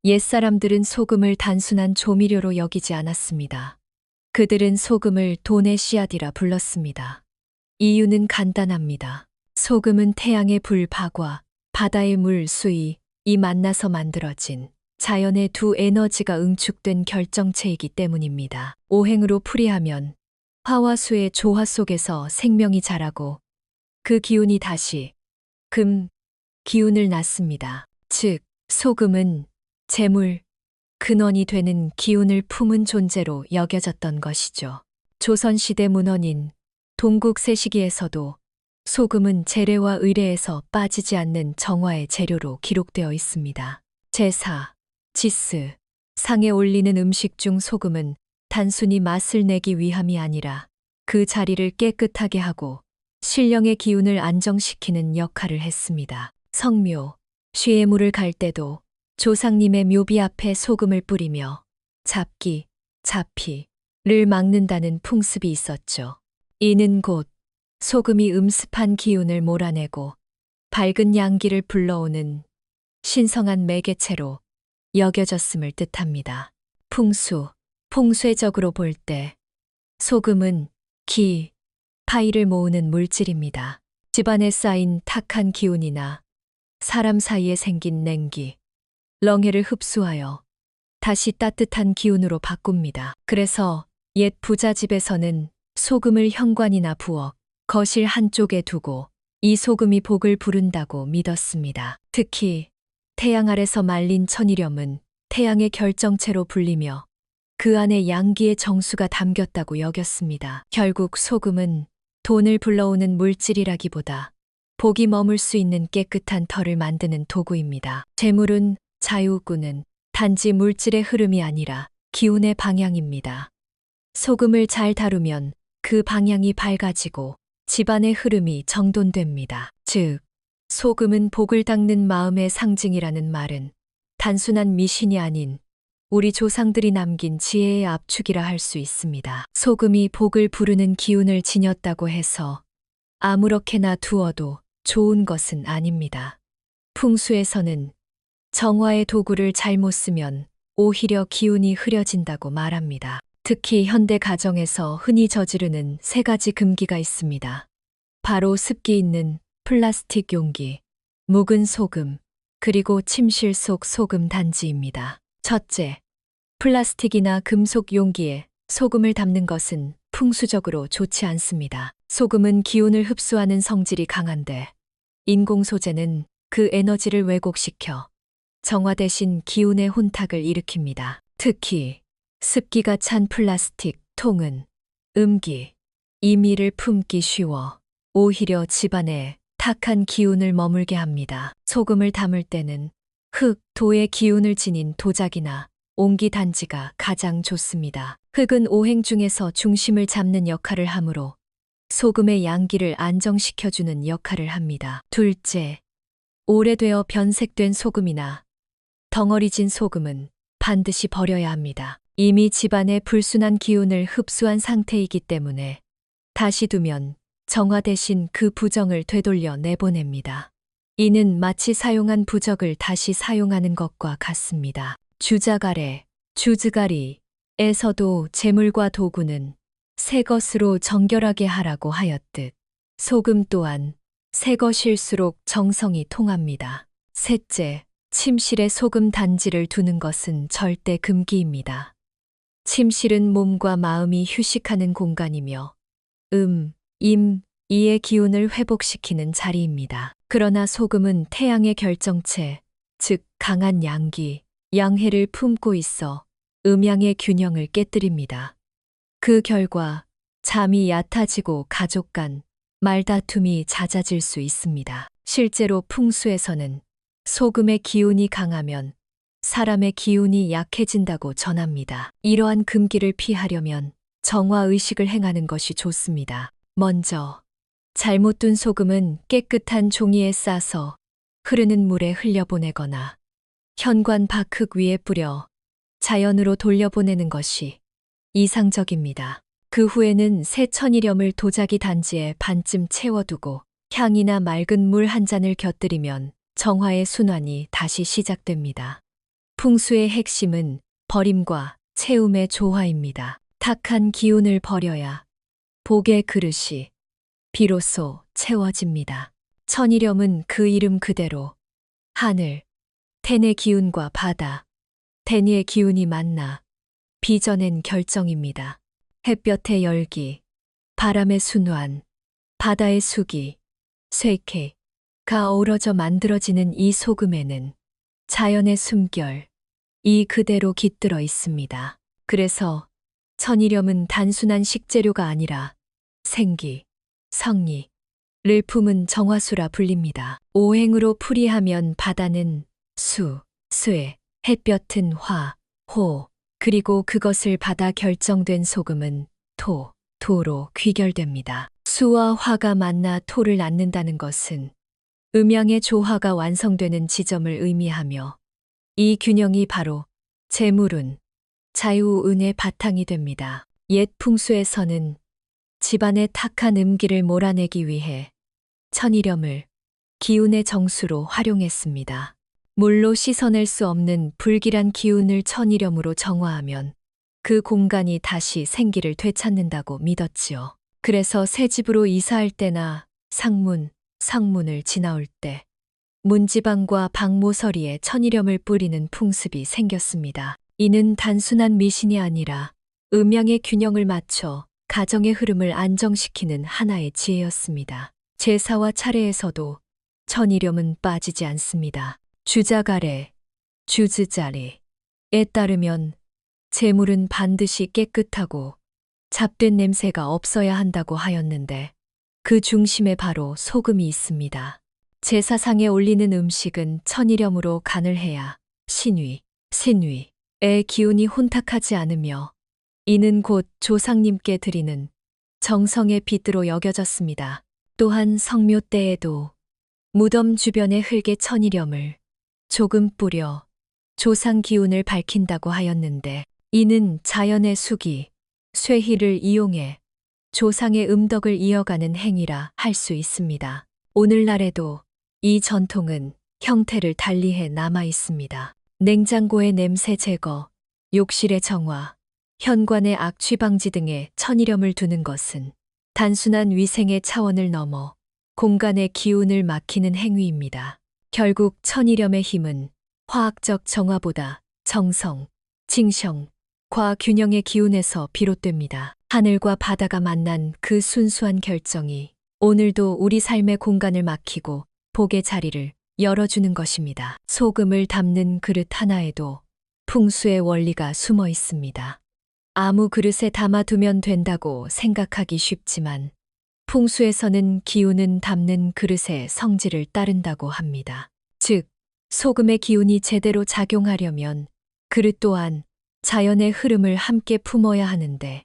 옛사람들은 소금을 단순한 조미료로 여기지 않았습니다. 그들은 소금을 돈의 씨앗이라 불렀습니다. 이유는 간단합니다. 소금은 태양의 불 박과 바다의 물 수위 이 만나서 만들어진 자연의 두 에너지가 응축된 결정체이기 때문입니다. 오행으로 풀이하면 화와 수의 조화 속에서 생명이 자라고 그 기운이 다시 금, 기운을 낳습니다. 즉, 소금은 재물, 근원이 되는 기운을 품은 존재로 여겨졌던 것이죠. 조선시대 문헌인 동국세시기에서도 소금은 재래와 의례에서 빠지지 않는 정화의 재료로 기록되어 있습니다. 제사, 지스, 상에 올리는 음식 중 소금은 단순히 맛을 내기 위함이 아니라 그 자리를 깨끗하게 하고 신령의 기운을 안정시키는 역할을 했습니다. 성묘, 쉬해물을 갈 때도 조상님의 묘비 앞에 소금을 뿌리며 잡기, 잡피를 막는다는 풍습이 있었죠. 이는 곧 소금이 음습한 기운을 몰아내고 밝은 양기를 불러오는 신성한 매개체로 여겨졌음을 뜻합니다. 풍수적으로 볼 때 소금은 기, 파이를 모으는 물질입니다. 집안에 쌓인 탁한 기운이나 사람 사이에 생긴 냉기, 렁해를 흡수하여 다시 따뜻한 기운으로 바꿉니다. 그래서 옛 부자집에서는 소금을 현관이나 부엌, 거실 한쪽에 두고 이 소금이 복을 부른다고 믿었습니다. 특히 태양 아래서 말린 천일염은 태양의 결정체로 불리며 그 안에 양기의 정수가 담겼다고 여겼습니다. 결국 소금은 돈을 불러오는 물질이라기보다 복이 머물 수 있는 깨끗한 터를 만드는 도구입니다. 재물은 자유구는 단지 물질의 흐름이 아니라 기운의 방향입니다. 소금을 잘 다루면 그 방향이 밝아지고 집안의 흐름이 정돈됩니다. 즉, 소금은 복을 닦는 마음의 상징이라는 말은 단순한 미신이 아닌 우리 조상들이 남긴 지혜의 압축이라 할 수 있습니다. 소금이 복을 부르는 기운을 지녔다고 해서 아무렇게나 두어도 좋은 것은 아닙니다. 풍수에서는 정화의 도구를 잘못 쓰면 오히려 기운이 흐려진다고 말합니다. 특히 현대 가정에서 흔히 저지르는 세 가지 금기가 있습니다. 바로 습기 있는 플라스틱 용기, 묵은 소금, 그리고 침실 속 소금 단지입니다. 첫째, 플라스틱이나 금속 용기에 소금을 담는 것은 풍수적으로 좋지 않습니다. 소금은 기운을 흡수하는 성질이 강한데 인공 소재는 그 에너지를 왜곡시켜 정화 대신 기운의 혼탁을 일으킵니다. 특히 습기가 찬 플라스틱 통은 음기, 이미를 품기 쉬워 오히려 집안에 탁한 기운을 머물게 합니다. 소금을 담을 때는 흙, 도의 기운을 지닌 도자기나 옹기 단지가 가장 좋습니다. 흙은 오행 중에서 중심을 잡는 역할을 하므로 소금의 양기를 안정시켜주는 역할을 합니다. 둘째, 오래되어 변색된 소금이나 덩어리진 소금은 반드시 버려야 합니다. 이미 집안의 불순한 기운을 흡수한 상태이기 때문에 다시 두면 정화 대신 그 부정을 되돌려 내보냅니다. 이는 마치 사용한 부적을 다시 사용하는 것과 같습니다. 주자가래, 주즈가리에서도 재물과 도구는 새 것으로 정결하게 하라고 하였듯 소금 또한 새 것일수록 정성이 통합니다. 셋째, 침실에 소금 단지를 두는 것은 절대 금기입니다. 침실은 몸과 마음이 휴식하는 공간이며 이의 기운을 회복시키는 자리입니다. 그러나 소금은 태양의 결정체, 즉 강한 양기, 양해를 품고 있어 음양의 균형을 깨뜨립니다. 그 결과 잠이 얕아지고 가족 간 말다툼이 잦아질 수 있습니다. 실제로 풍수에서는 소금의 기운이 강하면 사람의 기운이 약해진다고 전합니다. 이러한 금기를 피하려면 정화 의식을 행하는 것이 좋습니다. 먼저 잘못 둔 소금은 깨끗한 종이에 싸서 흐르는 물에 흘려보내거나 현관 밖흙 위에 뿌려 자연으로 돌려보내는 것이 이상적입니다. 그 후에는 새 천일염을 도자기 단지에 반쯤 채워두고 향이나 맑은 물 한 잔을 곁들이면 정화의 순환이 다시 시작됩니다. 풍수의 핵심은 버림과 채움의 조화입니다. 탁한 기운을 버려야 복의 그릇이 비로소 채워집니다. 천일염은 그 이름 그대로 하늘, 텐의 기운과 바다, 대니의 기운이 만나 빚어낸 결정입니다. 햇볕의 열기, 바람의 순환, 바다의 수기, 쇠케가 어우러져 만들어지는 이 소금에는 자연의 숨결, 이 그대로 깃들어 있습니다. 그래서 천일염은 단순한 식재료가 아니라 생기, 성리를 품은 정화수라 불립니다. 오행으로 풀이하면 바다는 수, 쇠, 햇볕은 화, 호, 그리고 그것을 받아 결정된 소금은 토, 도로 귀결됩니다. 수와 화가 만나 토를 낳는다는 것은 음양의 조화가 완성되는 지점을 의미하며 이 균형이 바로 재물운, 자유운의 바탕이 됩니다. 옛 풍수에서는 집안의 탁한 음기를 몰아내기 위해 천일염을 기운의 정수로 활용했습니다. 물로 씻어낼 수 없는 불길한 기운을 천일염으로 정화하면 그 공간이 다시 생기를 되찾는다고 믿었지요. 그래서 새 집으로 이사할 때나 상문, 상문을 지나올 때 문지방과 방 모서리에 천일염을 뿌리는 풍습이 생겼습니다. 이는 단순한 미신이 아니라 음양의 균형을 맞춰 가정의 흐름을 안정시키는 하나의 지혜였습니다. 제사와 차례에서도 천일염은 빠지지 않습니다. 주자가래, 주즈자리에 따르면 재물은 반드시 깨끗하고 잡된 냄새가 없어야 한다고 하였는데 그 중심에 바로 소금이 있습니다. 제사상에 올리는 음식은 천일염으로 간을 해야 신위, 신위의 기운이 혼탁하지 않으며 이는 곧 조상님께 드리는 정성의 빛으로 여겨졌습니다. 또한 성묘 때에도 무덤 주변의 흙에 천일염을 조금 뿌려 조상 기운을 밝힌다고 하였는데 이는 자연의 수기, 쇠희를 이용해 조상의 음덕을 이어가는 행위라 할 수 있습니다. 오늘날에도 이 전통은 형태를 달리해 남아 있습니다. 냉장고의 냄새 제거, 욕실의 정화, 현관의 악취 방지 등의 천일염을 두는 것은 단순한 위생의 차원을 넘어 공간의 기운을 막히는 행위입니다. 결국 천일염의 힘은 화학적 정화보다 정성, 징성, 과 균형의 기운에서 비롯됩니다. 하늘과 바다가 만난 그 순수한 결정이 오늘도 우리 삶의 공간을 막히고 복의 자리를 열어주는 것입니다. 소금을 담는 그릇 하나에도 풍수의 원리가 숨어 있습니다. 아무 그릇에 담아두면 된다고 생각하기 쉽지만 풍수에서는 기운은 담는 그릇의 성질을 따른다고 합니다. 즉, 소금의 기운이 제대로 작용하려면 그릇 또한 자연의 흐름을 함께 품어야 하는데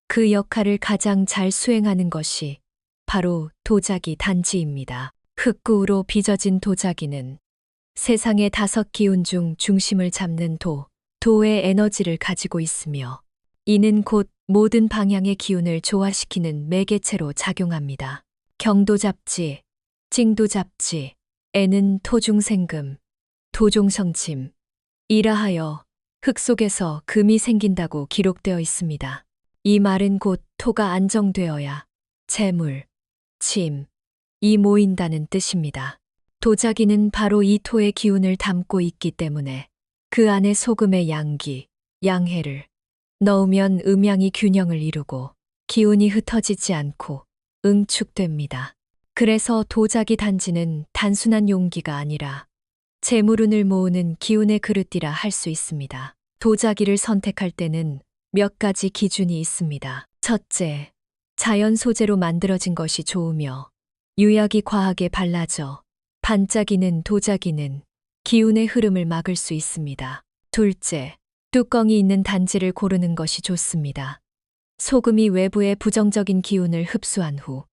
그 역할을 가장 잘 수행하는 것이 바로 도자기 단지입니다. 흙구로 빚어진 도자기는 세상의 5기운 중 중심을 잡는 도의 에너지를 가지고 있으며 이는 곧 모든 방향의 기운을 조화시키는 매개체로 작용합니다. 경도잡지, 징도잡지에는 토중생금, 도종성침, 이라하여 흙 속에서 금이 생긴다고 기록되어 있습니다. 이 말은 곧 토가 안정되어야 재물, 침, 이 모인다는 뜻입니다. 도자기는 바로 이 토의 기운을 담고 있기 때문에 그 안에 소금의 양기, 양해를 넣으면 음양이 균형을 이루고 기운이 흩어지지 않고 응축됩니다. 그래서 도자기 단지는 단순한 용기가 아니라 재물운을 모으는 기운의 그릇이라 할 수 있습니다. 도자기를 선택할 때는 몇 가지 기준이 있습니다. 첫째, 자연 소재로 만들어진 것이 좋으며 유약이 과하게 발라져 반짝이는 도자기는 기운의 흐름을 막을 수 있습니다. 둘째, 뚜껑이 있는 단지를 고르는 것이 좋습니다. 소금이 외부의 부정적인 기운을 흡수한 후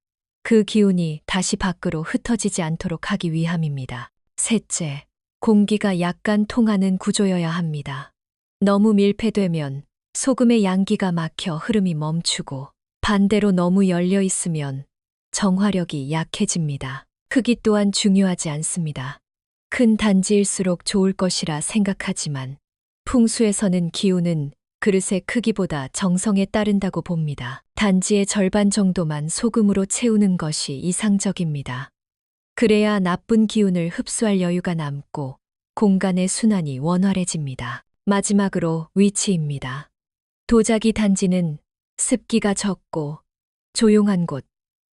그 기운이 다시 밖으로 흩어지지 않도록 하기 위함입니다. 셋째, 공기가 약간 통하는 구조여야 합니다. 너무 밀폐되면 소금의 양기가 막혀 흐름이 멈추고 반대로 너무 열려 있으면 정화력이 약해집니다. 크기 또한 중요하지 않습니다. 큰 단지일수록 좋을 것이라 생각하지만 풍수에서는 기운은 그릇의 크기보다 정성에 따른다고 봅니다. 단지의 절반 정도만 소금으로 채우는 것이 이상적입니다. 그래야 나쁜 기운을 흡수할 여유가 남고 공간의 순환이 원활해집니다. 마지막으로 위치입니다. 도자기 단지는 습기가 적고 조용한 곳,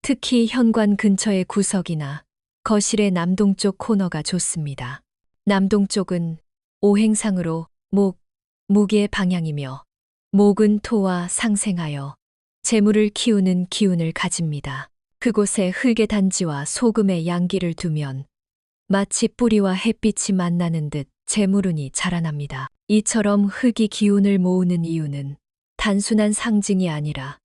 특히 현관 근처의 구석이나 거실의 남동쪽 코너가 좋습니다. 남동쪽은 오행상으로 무기의 방향이며 목은 토와 상생하여 재물을 키우는 기운을 가집니다. 그곳에 흙의 단지와 소금의 양기를 두면 마치 뿌리와 햇빛이 만나는 듯 재물운이 자라납니다. 이처럼 흙이 기운을 모으는 이유는 단순한 상징이 아니라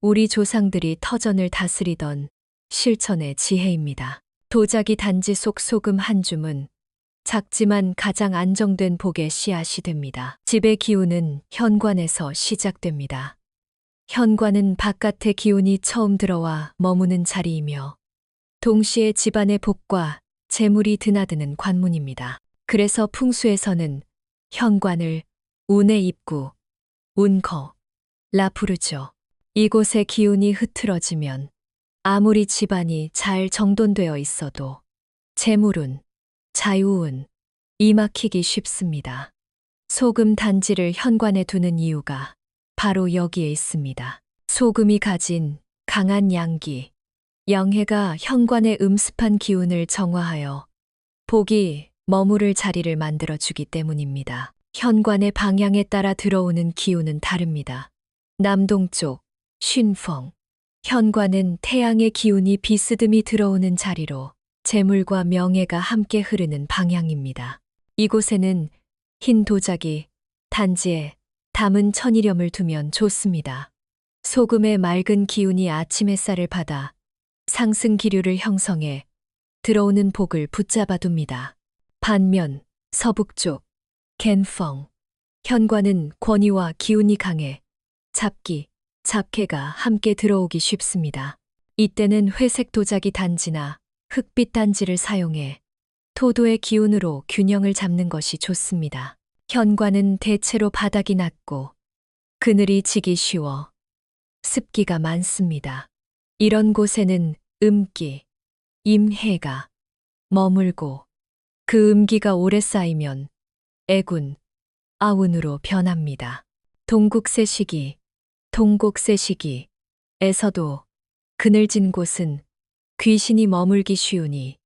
우리 조상들이 터전을 다스리던 실천의 지혜입니다. 도자기 단지 속 소금 한 줌은 작지만 가장 안정된 복의 씨앗이 됩니다. 집의 기운은 현관에서 시작됩니다. 현관은 바깥의 기운이 처음 들어와 머무는 자리이며 동시에 집안의 복과 재물이 드나드는 관문입니다. 그래서 풍수에서는 현관을 운의 입구, 운거라 부르죠. 이곳에 기운이 흐트러지면 아무리 집안이 잘 정돈되어 있어도 재물운, 자유운, 이 막히기 쉽습니다. 소금 단지를 현관에 두는 이유가 바로 여기에 있습니다. 소금이 가진 강한 양기, 영해가 현관의 음습한 기운을 정화하여 복이 머무를 자리를 만들어주기 때문입니다. 현관의 방향에 따라 들어오는 기운은 다릅니다. 남동쪽, 쉰펑. 현관은 태양의 기운이 비스듬히 들어오는 자리로 재물과 명예가 함께 흐르는 방향입니다. 이곳에는 흰 도자기, 단지에 담은 천일염을 두면 좋습니다. 소금의 맑은 기운이 아침 햇살을 받아 상승 기류를 형성해 들어오는 복을 붙잡아 둡니다. 반면 서북쪽, 겐펑. 현관은 권위와 기운이 강해 잡기, 잡캐가 함께 들어오기 쉽습니다. 이때는 회색 도자기 단지나 흑빛 단지를 사용해 토도의 기운으로 균형을 잡는 것이 좋습니다. 현관은 대체로 바닥이 낮고 그늘이 지기 쉬워 습기가 많습니다. 이런 곳에는 음기, 임해가 머물고 그 음기가 오래 쌓이면 애군, 아운으로 변합니다. 동국세시기, 동국세시기에서도 그늘진 곳은 귀신이 머물기 쉬우니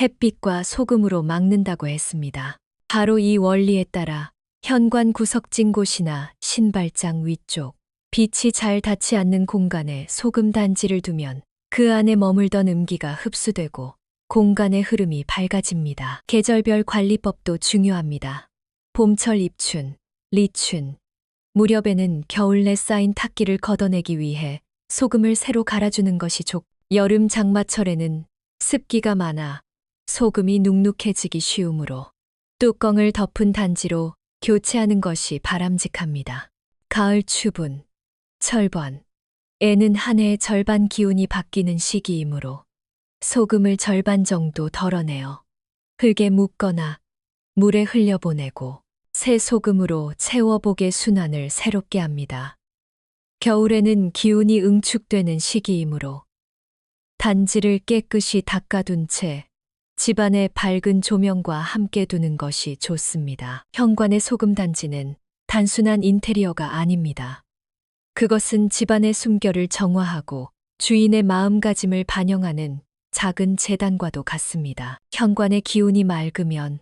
햇빛과 소금으로 막는다고 했습니다. 바로 이 원리에 따라 현관 구석진 곳이나 신발장 위쪽, 빛이 잘 닿지 않는 공간에 소금 단지를 두면 그 안에 머물던 음기가 흡수되고 공간의 흐름이 밝아집니다. 계절별 관리법도 중요합니다. 봄철 입춘, 리춘, 무렵에는 겨울내 쌓인 탁기를 걷어내기 위해 소금을 새로 갈아주는 것이 좋고 여름 장마철에는 습기가 많아 소금이 눅눅해지기 쉬우므로 뚜껑을 덮은 단지로 교체하는 것이 바람직합니다. 가을 추분, 철번. 에는 한 해의 절반 기운이 바뀌는 시기이므로 소금을 절반 정도 덜어내어 흙에 묻거나 물에 흘려보내고 새 소금으로 채워복의 순환을 새롭게 합니다. 겨울에는 기운이 응축되는 시기이므로 단지를 깨끗이 닦아둔 채 집안의 밝은 조명과 함께 두는 것이 좋습니다. 현관의 소금 단지는 단순한 인테리어가 아닙니다. 그것은 집안의 숨결을 정화하고 주인의 마음가짐을 반영하는 작은 재단과도 같습니다. 현관의 기운이 맑으면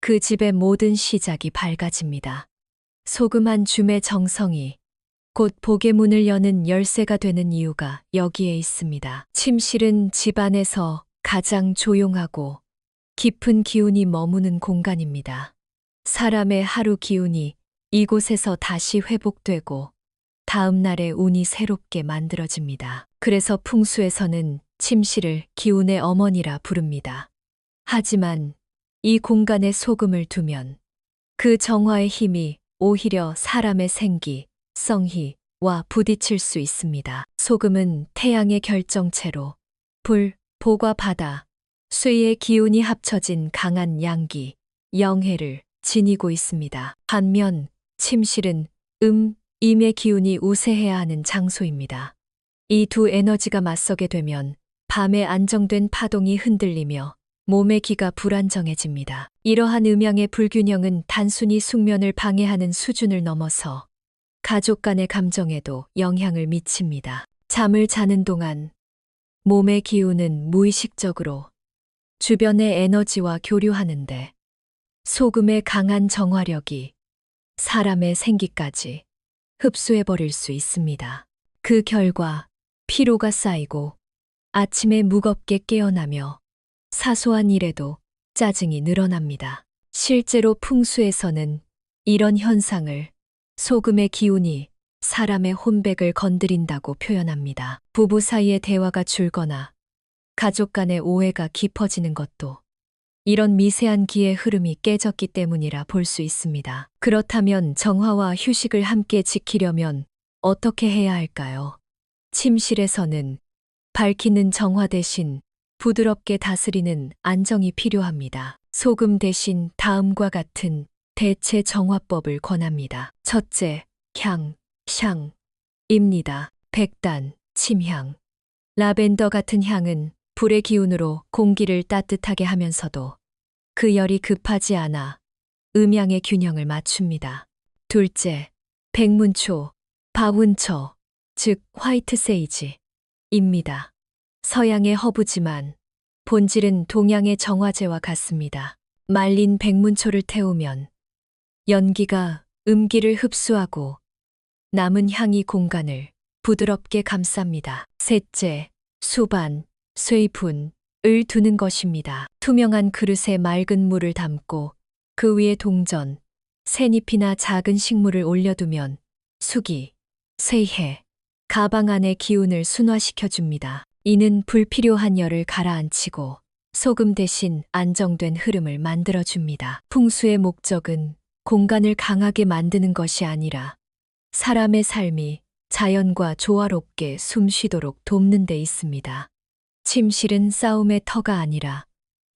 그 집의 모든 시작이 밝아집니다. 소금 한 줌의 정성이 곧 복의 문을 여는 열쇠가 되는 이유가 여기에 있습니다. 침실은 집안에서 가장 조용하고 깊은 기운이 머무는 공간입니다. 사람의 하루 기운이 이곳에서 다시 회복되고 다음 날의 운이 새롭게 만들어집니다. 그래서 풍수에서는 침실을 기운의 어머니라 부릅니다. 하지만 이 공간에 소금을 두면 그 정화의 힘이 오히려 사람의 생기, 성희와 부딪힐 수 있습니다. 소금은 태양의 결정체로 불, 보과 바다, 쇠의 기운이 합쳐진 강한 양기, 영해를 지니고 있습니다. 반면 침실은 임의 기운이 우세해야 하는 장소입니다. 이 두 에너지가 맞서게 되면 밤에 안정된 파동이 흔들리며 몸의 기가 불안정해집니다. 이러한 음양의 불균형은 단순히 숙면을 방해하는 수준을 넘어서 가족 간의 감정에도 영향을 미칩니다. 잠을 자는 동안 몸의 기운은 무의식적으로 주변의 에너지와 교류하는데 소금의 강한 정화력이 사람의 생기까지 흡수해버릴 수 있습니다. 그 결과 피로가 쌓이고 아침에 무겁게 깨어나며 사소한 일에도 짜증이 늘어납니다. 실제로 풍수에서는 이런 현상을 소금의 기운이 사람의 혼백을 건드린다고 표현합니다. 부부 사이의 대화가 줄거나 가족 간의 오해가 깊어지는 것도 이런 미세한 기의 흐름이 깨졌기 때문이라 볼 수 있습니다. 그렇다면 정화와 휴식을 함께 지키려면 어떻게 해야 할까요? 침실에서는 밝히는 정화 대신 부드럽게 다스리는 안정이 필요합니다. 소금 대신 다음과 같은 대체 정화법을 권합니다. 첫째, 향입니다. 백단, 침향, 라벤더 같은 향은 불의 기운으로 공기를 따뜻하게 하면서도 그 열이 급하지 않아 음양의 균형을 맞춥니다. 둘째, 백문초, 바운처, 즉 화이트 세이지입니다. 서양의 허브지만 본질은 동양의 정화제와 같습니다. 말린 백문초를 태우면 연기가 음기를 흡수하고 남은 향이 공간을 부드럽게 감쌉니다. 셋째, 수반, 쇠분을 두는 것입니다. 투명한 그릇에 맑은 물을 담고 그 위에 동전, 새잎이나 작은 식물을 올려두면 수기, 쇠해, 가방 안의 기운을 순화시켜줍니다. 이는 불필요한 열을 가라앉히고 소금 대신 안정된 흐름을 만들어줍니다. 풍수의 목적은 공간을 강하게 만드는 것이 아니라 사람의 삶이 자연과 조화롭게 숨쉬도록 돕는 데 있습니다. 침실은 싸움의 터가 아니라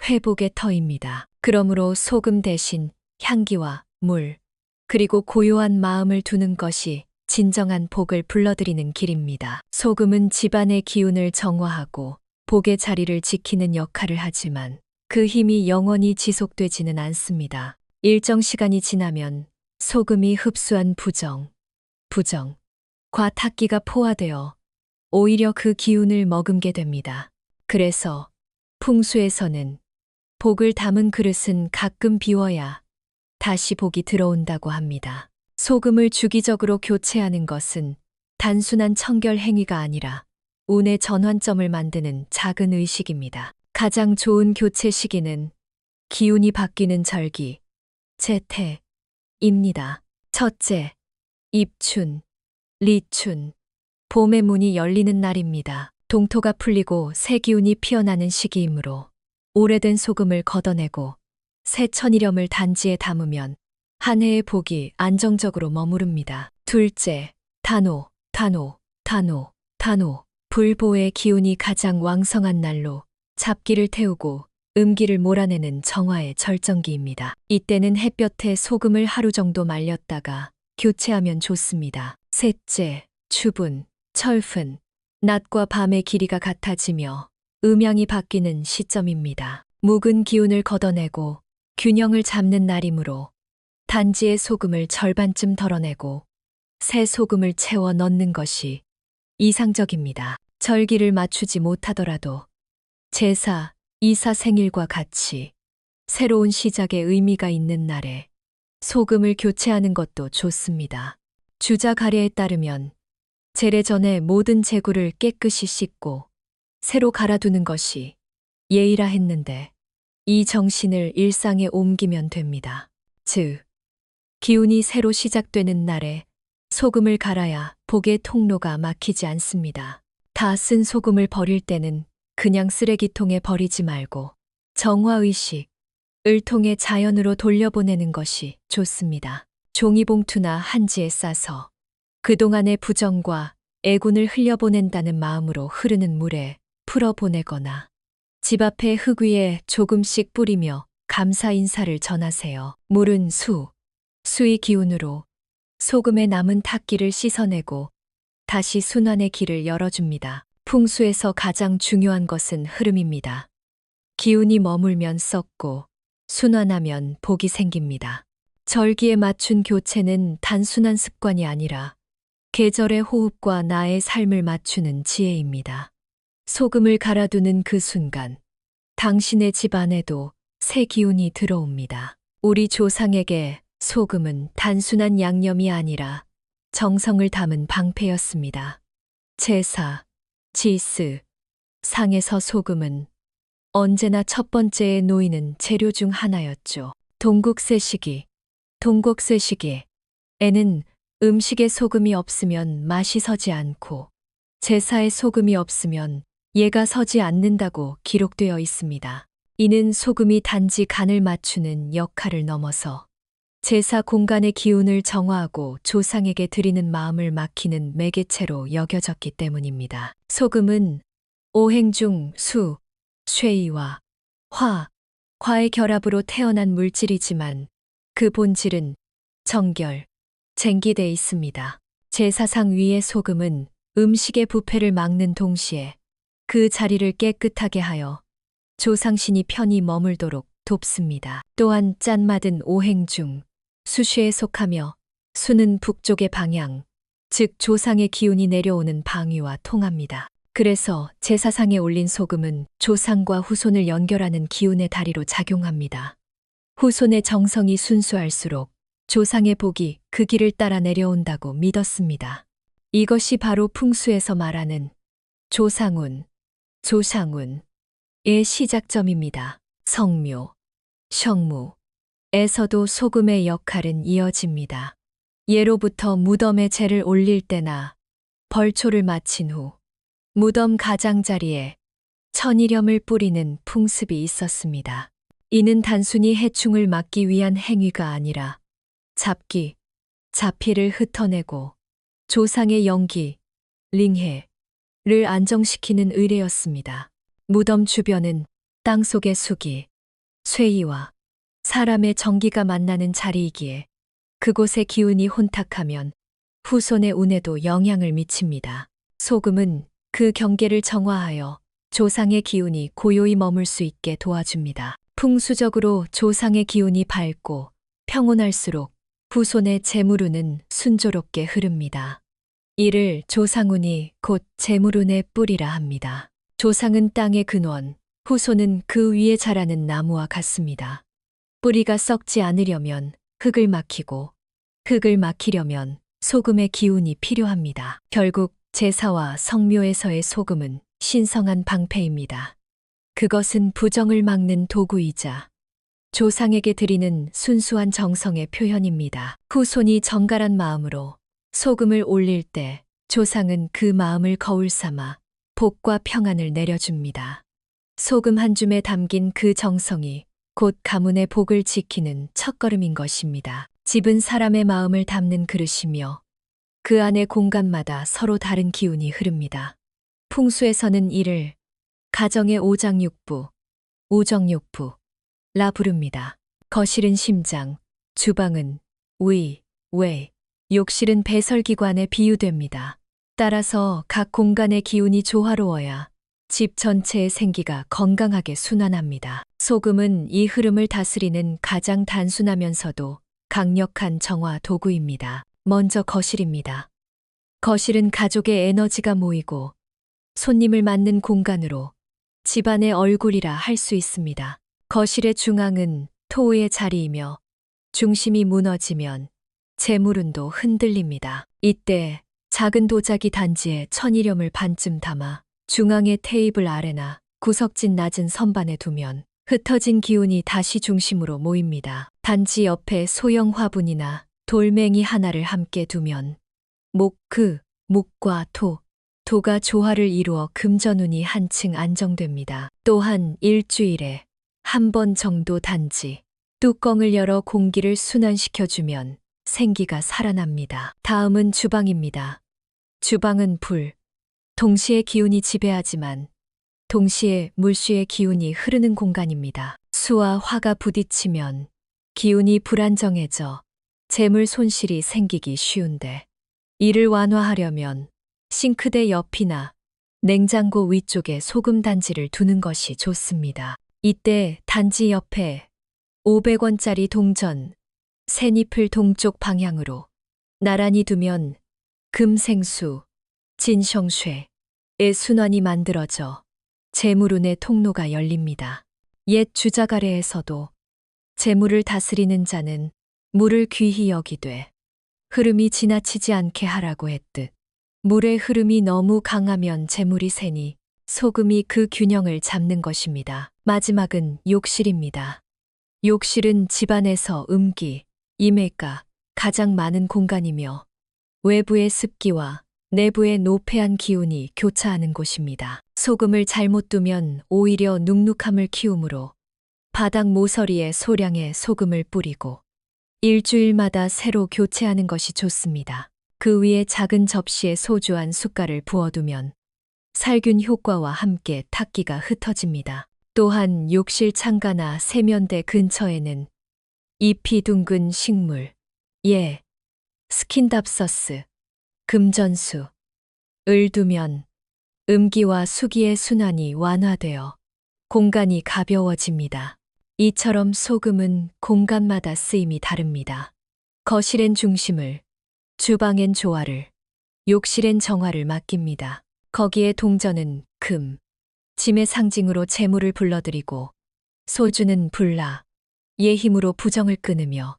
회복의 터입니다. 그러므로 소금 대신 향기와 물, 그리고 고요한 마음을 두는 것이 진정한 복을 불러들이는 길입니다. 소금은 집안의 기운을 정화하고 복의 자리를 지키는 역할을 하지만 그 힘이 영원히 지속되지는 않습니다. 일정 시간이 지나면 소금이 흡수한 부정과 탁기가 포화되어 오히려 그 기운을 머금게 됩니다. 그래서 풍수에서는 복을 담은 그릇은 가끔 비워야 다시 복이 들어온다고 합니다. 소금을 주기적으로 교체하는 것은 단순한 청결 행위가 아니라 운의 전환점을 만드는 작은 의식입니다. 가장 좋은 교체 시기는 기운이 바뀌는 절기, 제태입니다. 첫째, 입춘, 리춘, 봄의 문이 열리는 날입니다. 동토가 풀리고 새 기운이 피어나는 시기이므로 오래된 소금을 걷어내고 새 천일염을 단지에 담으면 한 해의 복이 안정적으로 머무릅니다. 둘째, 단오, 불보의 기운이 가장 왕성한 날로 잡기를 태우고 음기를 몰아내는 정화의 절정기입니다. 이때는 햇볕에 소금을 하루 정도 말렸다가 교체하면 좋습니다. 셋째, 추분, 철분, 낮과 밤의 길이가 같아지며 음양이 바뀌는 시점입니다. 묵은 기운을 걷어내고 균형을 잡는 날이므로 단지의 소금을 절반쯤 덜어내고 새 소금을 채워 넣는 것이 이상적입니다. 절기를 맞추지 못하더라도 제사, 이사 생일과 같이 새로운 시작의 의미가 있는 날에 소금을 교체하는 것도 좋습니다. 주자 가래에 따르면 제례 전에 모든 제구를 깨끗이 씻고 새로 갈아두는 것이 예의라 했는데 이 정신을 일상에 옮기면 됩니다. 즉, 기운이 새로 시작되는 날에 소금을 갈아야 복의 통로가 막히지 않습니다. 다 쓴 소금을 버릴 때는 그냥 쓰레기통에 버리지 말고 정화의식을 통해 자연으로 돌려보내는 것이 좋습니다. 종이봉투나 한지에 싸서 그동안의 부정과 애군을 흘려보낸다는 마음으로 흐르는 물에 풀어보내거나 집 앞에 흙 위에 조금씩 뿌리며 감사 인사를 전하세요. 물은 수의 기운으로 소금에 남은 탁기를 씻어내고 다시 순환의 길을 열어줍니다. 풍수에서 가장 중요한 것은 흐름입니다. 기운이 머물면 썩고 순환하면 복이 생깁니다. 절기에 맞춘 교체는 단순한 습관이 아니라 계절의 호흡과 나의 삶을 맞추는 지혜입니다. 소금을 갈아두는 그 순간, 당신의 집 안에도 새 기운이 들어옵니다. 우리 조상에게 소금은 단순한 양념이 아니라 정성을 담은 방패였습니다. 제사, 지스, 상에서 소금은 언제나 첫 번째에 놓이는 재료 중 하나였죠. 동국세시기에는 음식에 소금이 없으면 맛이 서지 않고 제사에 소금이 없으면 예가 서지 않는다고 기록되어 있습니다. 이는 소금이 단지 간을 맞추는 역할을 넘어서 제사 공간의 기운을 정화하고 조상에게 드리는 마음을 막히는 매개체로 여겨졌기 때문입니다. 소금은 오행 중 수, 쇠이와 화의 결합으로 태어난 물질이지만 그 본질은 정결, 쟁기돼 있습니다. 제사상 위의 소금은 음식의 부패를 막는 동시에 그 자리를 깨끗하게 하여 조상신이 편히 머물도록 돕습니다. 또한 짠맛은 오행 중 수쉐에 속하며 수는 북쪽의 방향, 즉 조상의 기운이 내려오는 방위와 통합니다. 그래서 제사상에 올린 소금은 조상과 후손을 연결하는 기운의 다리로 작용합니다. 후손의 정성이 순수할수록 조상의 복이 그 길을 따라 내려온다고 믿었습니다. 이것이 바로 풍수에서 말하는 조상운의 시작점입니다. 성묘, 성무에서도 소금의 역할은 이어집니다. 예로부터 무덤에 재를 올릴 때나 벌초를 마친 후 무덤 가장자리에 천일염을 뿌리는 풍습이 있었습니다. 이는 단순히 해충을 막기 위한 행위가 아니라 자피를 흩어내고 조상의 영기, 링해를 안정시키는 의례였습니다. 무덤 주변은 땅속의 수기, 쇠이와 사람의 정기가 만나는 자리이기에 그곳의 기운이 혼탁하면 후손의 운에도 영향을 미칩니다. 소금은 그 경계를 정화하여 조상의 기운이 고요히 머물 수 있게 도와줍니다. 풍수적으로 조상의 기운이 밝고 평온할수록 후손의 재물운은 순조롭게 흐릅니다. 이를 조상운이 곧 재물운의 뿌리라 합니다. 조상은 땅의 근원, 후손은 그 위에 자라는 나무와 같습니다. 뿌리가 썩지 않으려면 흙을 막히고 흙을 막히려면 소금의 기운이 필요합니다. 결국 제사와 성묘에서의 소금은 신성한 방패입니다. 그것은 부정을 막는 도구이자 조상에게 드리는 순수한 정성의 표현입니다. 후손이 정갈한 마음으로 소금을 올릴 때 조상은 그 마음을 거울 삼아 복과 평안을 내려줍니다. 소금 한 줌에 담긴 그 정성이 곧 가문의 복을 지키는 첫걸음인 것입니다. 집은 사람의 마음을 담는 그릇이며 그 안의 공간마다 서로 다른 기운이 흐릅니다. 풍수에서는 이를 가정의 우정욕부라 부릅니다. 거실은 심장, 주방은 외, 욕실은 배설기관에 비유됩니다. 따라서 각 공간의 기운이 조화로워야 집 전체의 생기가 건강하게 순환합니다. 소금은 이 흐름을 다스리는 가장 단순하면서도 강력한 정화 도구입니다. 먼저 거실입니다. 거실은 가족의 에너지가 모이고 손님을 맞는 공간으로 집안의 얼굴이라 할 수 있습니다. 거실의 중앙은 토의 자리이며 중심이 무너지면 재물운도 흔들립니다. 이때 작은 도자기 단지에 천일염을 반쯤 담아 중앙의 테이블 아래나 구석진 낮은 선반에 두면 흩어진 기운이 다시 중심으로 모입니다. 단지 옆에 소형 화분이나 돌멩이 하나를 함께 두면 목과 도가 조화를 이루어 금전운이 한층 안정됩니다. 또한 일주일에 한 번 정도 단지 뚜껑을 열어 공기를 순환시켜주면 생기가 살아납니다. 다음은 주방입니다. 주방은 동시에 기운이 지배하지만 동시에 물수의 기운이 흐르는 공간입니다. 수와 화가 부딪히면 기운이 불안정해져 재물 손실이 생기기 쉬운데, 이를 완화하려면 싱크대 옆이나 냉장고 위쪽에 소금 단지를 두는 것이 좋습니다. 이때 단지 옆에 500원짜리 동전 세 잎을 동쪽 방향으로 나란히 두면 금생수, 진성쇠의 순환이 만들어져 재물운의 통로가 열립니다. 옛 주자가래에서도 재물을 다스리는 자는 물을 귀히 여기되 흐름이 지나치지 않게 하라고 했듯, 물의 흐름이 너무 강하면 재물이 새니 소금이 그 균형을 잡는 것입니다. 마지막은 욕실입니다. 욕실은 집안에서 음기, 임해가 가장 많은 공간이며 외부의 습기와 내부의 노폐한 기운이 교차하는 곳입니다. 소금을 잘못 두면 오히려 눅눅함을 키우므로 바닥 모서리에 소량의 소금을 뿌리고 일주일마다 새로 교체하는 것이 좋습니다. 그 위에 작은 접시에 소주한 숟갈을 부어두면 살균 효과와 함께 탁기가 흩어집니다. 또한 욕실 창가나 세면대 근처에는 잎이 둥근 식물, 스킨답서스, 금전수, 을 두면 음기와 수기의 순환이 완화되어 공간이 가벼워집니다. 이처럼 소금은 공간마다 쓰임이 다릅니다. 거실엔 중심을, 주방엔 조화를, 욕실엔 정화를 맡깁니다. 거기에 동전은 금, 짐의 상징으로 재물을 불러들이고, 소주는 불라, 의 힘으로 부정을 끊으며,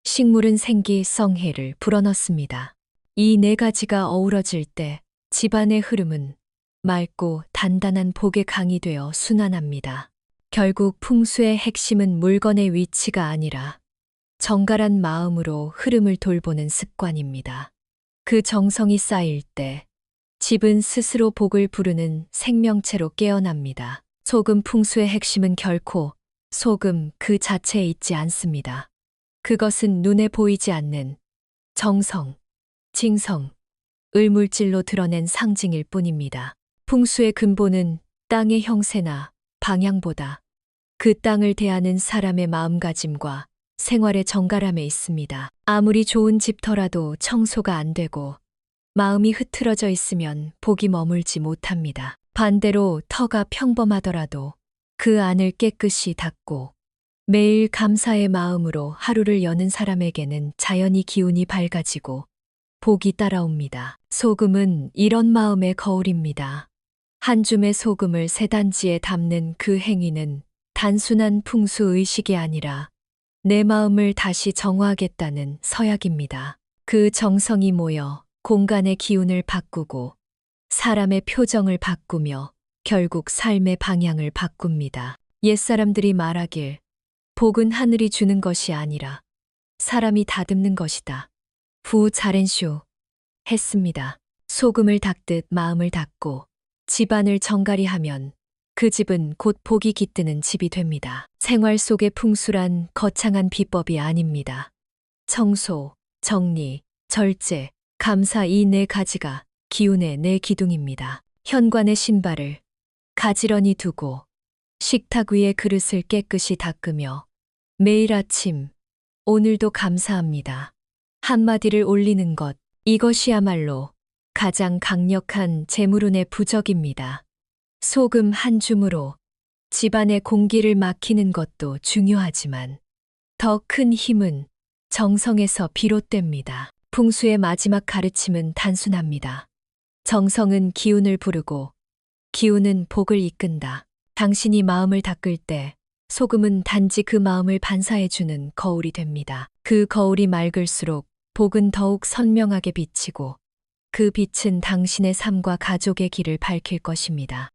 식물은 생기, 성해를 불어넣습니다. 이 네 가지가 어우러질 때 집안의 흐름은 맑고 단단한 복의 강이 되어 순환합니다. 결국 풍수의 핵심은 물건의 위치가 아니라 정갈한 마음으로 흐름을 돌보는 습관입니다. 그 정성이 쌓일 때 집은 스스로 복을 부르는 생명체로 깨어납니다. 소금 풍수의 핵심은 결코 소금 그 자체에 있지 않습니다. 그것은 눈에 보이지 않는 정성, 징성, 을 물질로 드러낸 상징일 뿐입니다. 풍수의 근본은 땅의 형세나 방향보다 그 땅을 대하는 사람의 마음가짐과 생활의 정갈함에 있습니다. 아무리 좋은 집터라도 청소가 안 되고 마음이 흐트러져 있으면 복이 머물지 못합니다. 반대로 터가 평범하더라도 그 안을 깨끗이 닦고 매일 감사의 마음으로 하루를 여는 사람에게는 자연히 기운이 밝아지고 복이 따라옵니다. 소금은 이런 마음의 거울입니다. 한 줌의 소금을 세 단지에 담는 그 행위는 단순한 풍수 의식이 아니라 내 마음을 다시 정화하겠다는 서약입니다. 그 정성이 모여 공간의 기운을 바꾸고 사람의 표정을 바꾸며 결국 삶의 방향을 바꿉니다. 옛사람들이 말하길 복은 하늘이 주는 것이 아니라 사람이 다듬는 것이다. 부 자렌쇼 했습니다. 소금을 닦듯 마음을 닦고 집안을 정갈히 하면 그 집은 곧 복이 깃드는 집이 됩니다. 생활 속의 풍수란 거창한 비법이 아닙니다. 청소, 정리, 절제, 감사 이 네 가지가 기운의 네 기둥입니다. 현관의 신발을 가지런히 두고 식탁 위의 그릇을 깨끗이 닦으며 매일 아침 오늘도 감사합니다 한마디를 올리는 것, 이것이야말로 가장 강력한 재물운의 부적입니다. 소금 한 줌으로 집안의 공기를 막히는 것도 중요하지만 더 큰 힘은 정성에서 비롯됩니다. 풍수의 마지막 가르침은 단순합니다. 정성은 기운을 부르고 기운은 복을 이끈다. 당신이 마음을 닦을 때 소금은 단지 그 마음을 반사해주는 거울이 됩니다. 그 거울이 맑을수록 복은 더욱 선명하게 비치고 그 빛은 당신의 삶과 가족의 길을 밝힐 것입니다.